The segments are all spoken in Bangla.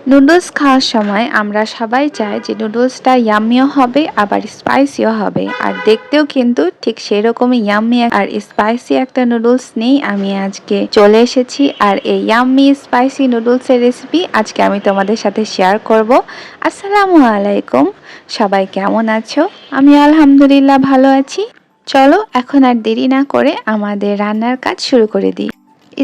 নুডলস খাওয়ার সময় আমরা সবাই চাই যে নুডলসটা ইয়াম্মিও হবে আবার স্পাইসিও হবে, আর দেখতেও কিন্তু ঠিক সেরকমই ইয়াম্মি আর স্পাইসি একটা নুডলস নিয়েই আমি আজকে চলে এসেছি। আর এই ইয়াম্মি স্পাইসি নুডলসের রেসিপি আজকে আমি তোমাদের সাথে শেয়ার করব। আসসালামু আলাইকুম, সবাই কেমন আছো? আমি আলহামদুলিল্লাহ ভালো আছি। চলো এখন আর দেরি না করে আমাদের রান্নার কাজ শুরু করে দিই।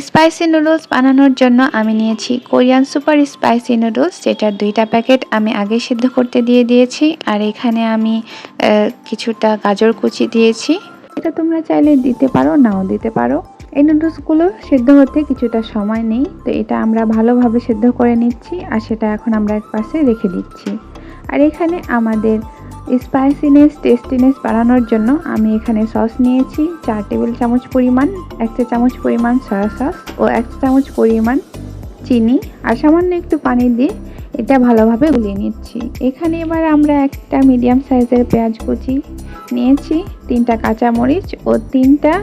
স্পাইসি নুডলস বানানোর জন্য আমি নিয়েছি কোরিয়ান সুপার স্পাইসি নুডলস, যেটার 2টা প্যাকেট আমি আগে সিদ্ধ করতে দিয়ে দিয়েছি। আর এখানে আমি কিছুটা গাজর কুচি দিয়েছি, এটা তোমরা চাইলে দিতে পারো নাও দিতে পারো। এই নুডলসগুলো সিদ্ধ হতে কিছুটা সময় নেই, তো এটা আমরা ভালোভাবে সিদ্ধ করে নিচ্ছি আর সেটা এখন আমরা এক পাশে রেখে দিচ্ছি। আর এখানে আমাদের স্পাইসিনেস টেস্টিনেস বাড়ানোর জন্য আমি এখানে সস নিয়েছি 4 টেবিল চামচ পরিমাণ, 1 চা চামচ পরিমাণ সয়া সস ও 1 চা চামচ পরিমাণ চিনি আর সামান্য একটু পানি দিয়ে এটা ভালোভাবে গুলিয়ে নিচ্ছি। এখানে এবার আমরা একটা মিডিয়াম সাইজের পেঁয়াজ কুচি নিয়েছি, 3টা কাঁচামরিচ ও 3টা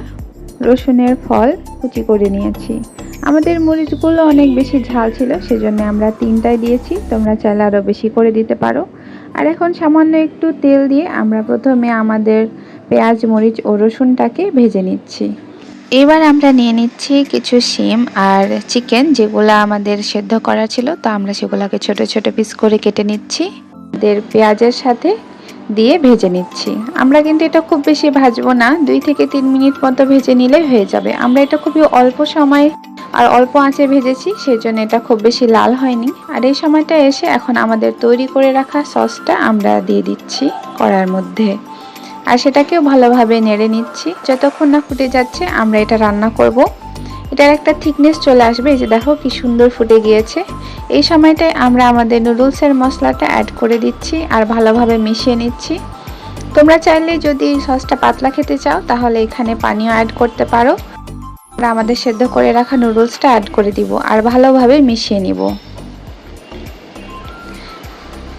রসুনের ফল কুচি করে নিয়েছি। আমাদের মরিচগুলো অনেক বেশি ঝাল ছিল, সেজন্য আমরা 3টাই দিয়েছি, তোমরা চাইলে আরও বেশি করে দিতে পারো। আর এখন সামান্য একটু তেল দিয়ে আমরা প্রথমে আমাদের পেঁয়াজ মরিচ ও রসুনটাকে ভেজে নিচ্ছি। এবার আমরা নিয়ে নিচ্ছি কিছু শিম আর চিকেন, যেগুলো আমাদের সেদ্ধ করা ছিল, তো আমরা সেগুলোকে ছোট ছোট পিস করে কেটে নিচ্ছি, আমাদের পেঁয়াজের সাথে দিয়ে ভেজে নিচ্ছি। আমরা কিন্তু এটা খুব বেশি ভাজবো না, 2 থেকে 3 মিনিট মতো ভেজে নিলেই হয়ে যাবে। আমরা এটা খুবই অল্প সময় আর অল্প আঁচে ভেজেছি, সেজন্য এটা খুব বেশি লাল হয়নি। আর এই সময়টা এসে এখন আমাদের তৈরি করে রাখা সসটা আমরা দিয়ে দিচ্ছি কড়ার মধ্যে, আর সেটাকেও ভালোভাবে নেড়ে নিচ্ছি যতক্ষণ না ফুটে যাচ্ছে। আমরা এটা রান্না করব, এটার একটা থিকনেস চলে আসবে, এই যে দেখো কি সুন্দর ফুটে গিয়েছে। এই সময়টায় আমরা আমাদের নুডলসের মশলাটা অ্যাড করে দিচ্ছি আর ভালোভাবে মিশিয়ে নিচ্ছি। তোমরা চাইলে যদি সসটা পাতলা খেতে চাও তাহলে এখানে পানিও অ্যাড করতে পারো। আমরা আমাদের সেদ্ধ করে রাখা নুডলসটা অ্যাড করে দিব আর ভালোভাবে মিশিয়ে নিব।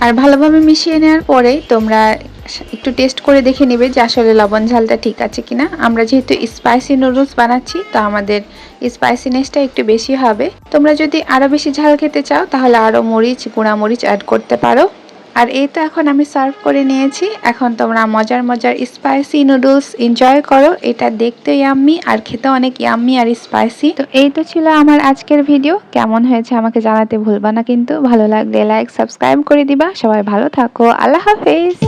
আর ভালোভাবে মিশিয়ে নেওয়ার পরে তোমরা একটু টেস্ট করে দেখে নেবে যে আসলে লবণ ঝালটা ঠিক আছে কিনা। আমরা যেহেতু স্পাইসি নুডলস বানাচ্ছি, তো আমাদের স্পাইসিনেসটা একটু বেশি হবে। তোমরা যদি আরও বেশি ঝাল খেতে চাও তাহলে আরও মরিচ গুঁড়া মরিচ অ্যাড করতে পারো। আর এই তো এখন আমি সার্ভ করে নিয়েছি। এখন তোমরা মজার মজার স্পাইসি নুডলস এনজয় করো। এটা দেখতে ইয়াম্মি আর খেতে অনেক ইয়াম্মি আর স্পাইসি। তো এই তো ছিল আমার আজকের ভিডিও, কেমন হয়েছে আমাকে জানাতে ভুলবা না কিন্তু। ভালো লাগলে লাইক সাবস্ক্রাইব করে দিবা। সবাই ভালো থাকো, আল্লাহ হাফেজ।